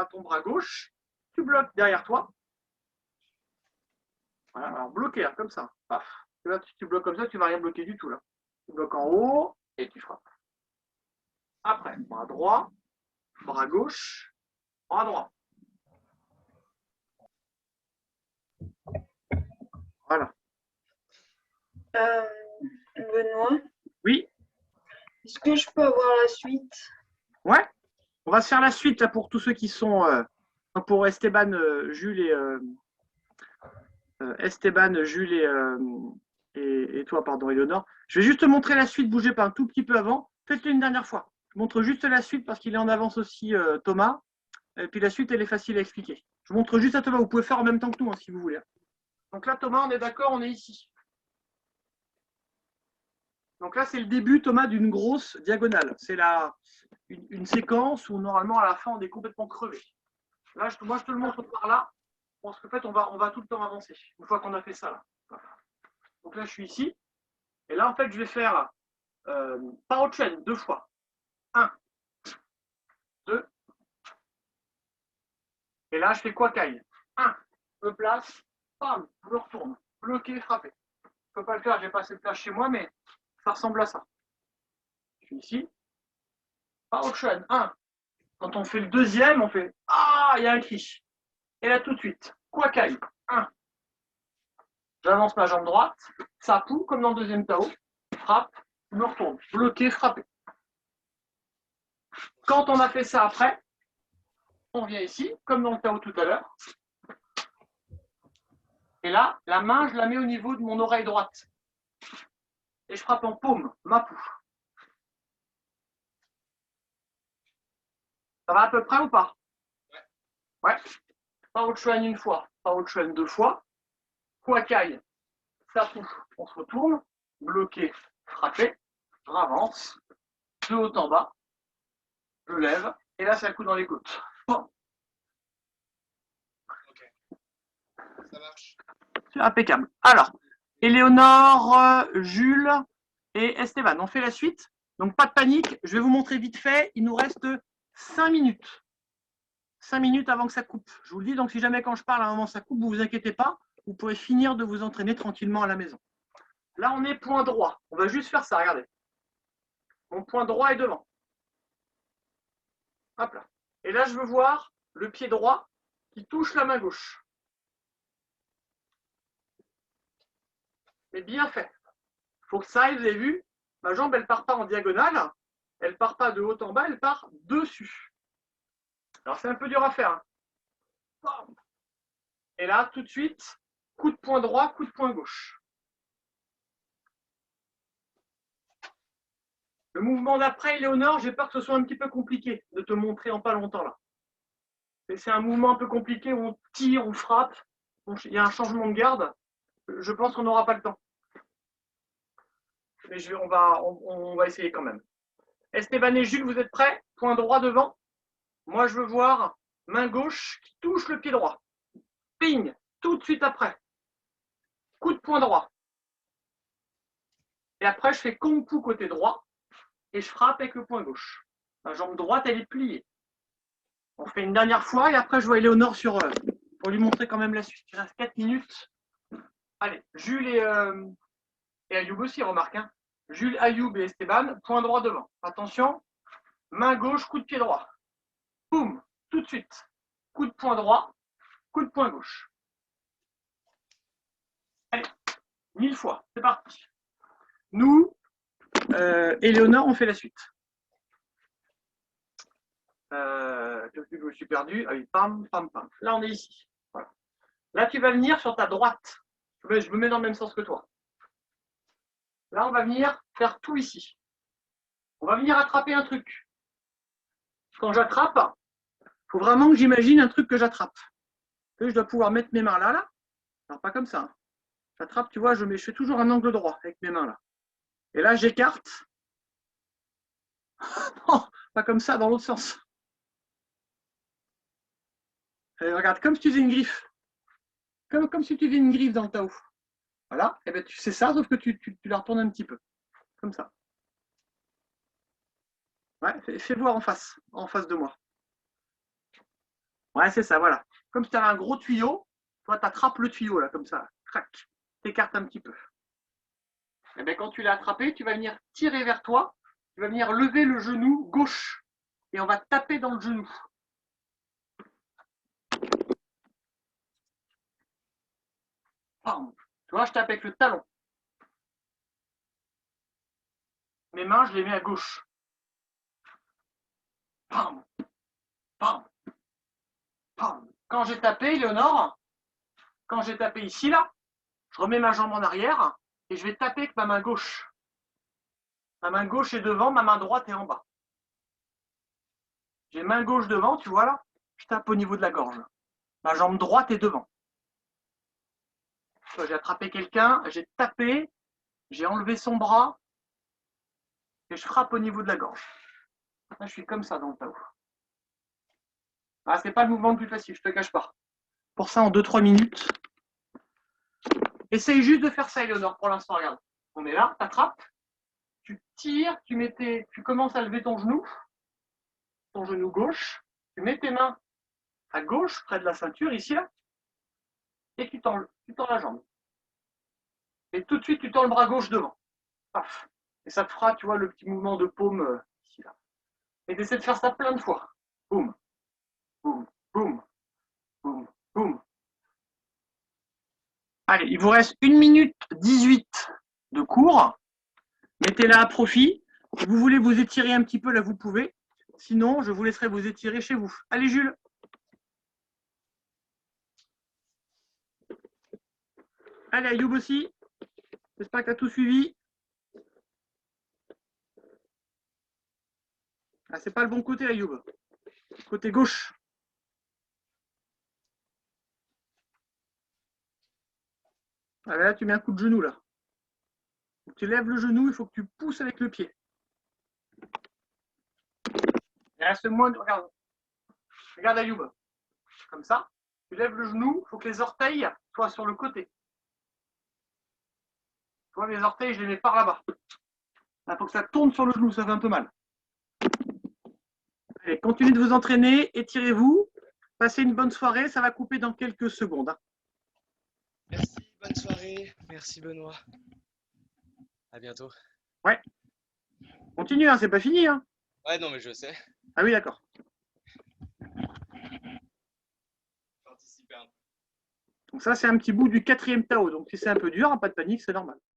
ton bras gauche. Tu bloques derrière toi. Voilà, alors bloqué, hein, comme ça. Paf. Là, tu bloques comme ça, tu ne vas rien bloquer du tout. Là. Tu bloques en haut et tu frappes. Après, bras droit, bras gauche, bras droit. Voilà. Benoît, Oui. est-ce que je peux avoir la suite? Ouais. On va se faire la suite là pour tous ceux qui sont pour Esteban, Jules et toi, pardon, Eleonore. Je vais juste te montrer la suite, bougez pas un tout petit peu avant. Faites-le une dernière fois. Je montre juste la suite parce qu'il est en avance aussi, Thomas. Et puis la suite, elle est facile à expliquer. Je montre juste à Thomas. Vous pouvez faire en même temps que nous, hein, si vous voulez. Donc là, Thomas, on est d'accord, on est ici. Donc là, c'est le début, Thomas, d'une grosse diagonale. C'est une séquence où normalement, à la fin, on est complètement crevé. Là, moi, je te le montre par là. Parce qu'en fait, on va tout le temps avancer. Une fois qu'on a fait ça, là. Voilà. Donc là, je suis ici. Et là, en fait, je vais faire power chain 2 fois. 1, 2. Et là, je fais quoi caille 1, je me place, bam, je me retourne. Bloqué, frappé. Je ne peux pas le faire, j'ai pas assez de place chez moi, mais ça ressemble à ça. Je suis ici. Power chain 1. Quand on fait le deuxième, on fait ah, il y a un cri. Et là, tout de suite, quoi caille 1. J'avance ma jambe droite, ça poue comme dans le deuxième Tao, frappe, je me retourne, bloqué, frappé. Quand on a fait ça après, on vient ici, comme dans le Tao tout à l'heure. Et là, la main, je la mets au niveau de mon oreille droite. Et je frappe en paume, ma poue. Ça va à peu près ou pas? Ouais. Power chain une fois, power chain 2 fois. Kwakai, ça poue, on se retourne, bloqué, frappé, je ravance, de haut en bas, je lève, et là, c'est un coup dans les côtes. Bon. Ok. Ça marche. C'est impeccable. Alors, Éléonore, Jules et Esteban, on fait la suite. Donc, pas de panique, je vais vous montrer vite fait. Il nous reste 5 minutes. 5 minutes avant que ça coupe. Je vous le dis, donc si jamais quand je parle à un moment ça coupe, vous ne vous inquiétez pas. Vous pourrez finir de vous entraîner tranquillement à la maison. Là, on est point droit. On va juste faire ça, regardez. Mon poing droit est devant. Hop là. Et là, je veux voir le pied droit qui touche la main gauche. Mais bien fait. Il faut que ça aille, vous avez vu, ma jambe, elle ne part pas en diagonale, elle ne part pas de haut en bas, elle part dessus. Alors, c'est un peu dur à faire. Hein. Et là, tout de suite, coup de poing droit, coup de poing gauche. Le mouvement d'après, Éléonore, j'ai peur que ce soit un petit peu compliqué de te montrer en pas longtemps là. C'est un mouvement un peu compliqué où on tire, on frappe, il y a un changement de garde. Je pense qu'on n'aura pas le temps. Mais on va essayer quand même. Esteban et Jules, vous êtes prêts? Point droit devant. Moi, je veux voir main gauche qui touche le pied droit. Ping, tout de suite après. Coup de poing droit. Et après, je fais kung fu côté droit et je frappe avec le poing gauche. Ma jambe droite, elle est pliée. On fait une dernière fois et après, je vois Éléonore pour lui montrer quand même la suite. Il reste 4 minutes. Allez, Jules et Ayoub aussi, remarque. Hein. Jules, Ayoub et Esteban, point droit devant. Attention, main gauche, coup de pied droit. Boum, tout de suite. Coup de poing droit, coup de poing gauche. Allez, 1000 fois, c'est parti. Nous, Éléonore, on fait la suite. Je me suis perdu. Ah oui, pam, pam, pam. Là, on est ici. Voilà. Là, tu vas venir sur ta droite. Je me mets dans le même sens que toi. Là, on va venir faire tout ici. On va venir attraper un truc. Quand j'attrape, il faut vraiment que j'imagine un truc que j'attrape. Je dois pouvoir mettre mes mains là. Alors, pas comme ça. Hein. J'attrape, tu vois, je fais toujours un angle droit avec mes mains là. Et là, j'écarte. Non, pas comme ça, dans l'autre sens. Et regarde, comme si tu faisais une griffe. Comme si tu faisais une griffe dans le Tao. Voilà, et bien tu sais ça, sauf que tu la retournes un petit peu. Comme ça. Ouais, fais voir en face de moi. Ouais, c'est ça, voilà. Comme si tu avais un gros tuyau, toi, tu attrapes le tuyau, là, comme ça. Crac, t'écartes un petit peu. Et bien quand tu l'as attrapé, tu vas venir tirer vers toi, tu vas venir lever le genou gauche. Et on va taper dans le genou. Bam. Tu vois, je tape avec le talon. Mes mains, je les mets à gauche. Bam. Bam. Bam. Quand j'ai tapé, Éléonore, quand j'ai tapé ici, là, je remets ma jambe en arrière et je vais taper avec ma main gauche. Ma main gauche est devant, ma main droite est en bas. J'ai main gauche devant, tu vois là, je tape au niveau de la gorge. Ma jambe droite est devant. J'ai attrapé quelqu'un, j'ai tapé, j'ai enlevé son bras et je frappe au niveau de la gorge. Là, je suis comme ça dans le Tao. Ah, c'est pas le mouvement le plus facile, je te cache pas. Pour ça, en 2-3 minutes, essaye juste de faire ça, Éléonore, pour l'instant, regarde. On est là, tu attrapes, tu tires, tu commences à lever ton genou gauche, tu mets tes mains à gauche, près de la ceinture, ici, là, et tu tends la jambe. Et tout de suite, tu tends le bras gauche devant. Paf. Et ça te fera, tu vois, le petit mouvement de paume ici, là. Et tu essaies de faire ça plein de fois. Boum, boum, boum, boum, boum. Allez, il vous reste 1 minute 18 de cours. Mettez-la à profit. Si vous voulez vous étirer un petit peu, là, vous pouvez. Sinon, je vous laisserai vous étirer chez vous. Allez, Jules. Allez, Ayoub aussi. J'espère que tu as tout suivi. Ah, c'est pas le bon côté, Ayoub. Côté gauche. Ah, là, tu mets un coup de genou, là. Tu lèves le genou, il faut que tu pousses avec le pied. Il reste moins de... Regarde Ayoub. Comme ça. Tu lèves le genou, il faut que les orteils soient sur le côté. Tu vois, les orteils, je les mets par là-bas. Il faut que ça tourne sur le genou, ça fait un peu mal. Allez, continuez de vous entraîner, étirez-vous. Passez une bonne soirée, ça va couper dans quelques secondes. Hein. Merci, bonne soirée. Merci Benoît. À bientôt. Ouais. Continue, hein, c'est pas fini. Hein. Ouais, non, mais je sais. Ah oui, d'accord. J'anticipais un peu. Donc ça, c'est un petit bout du 4e Tao. Donc si c'est un peu dur, pas de panique, c'est normal.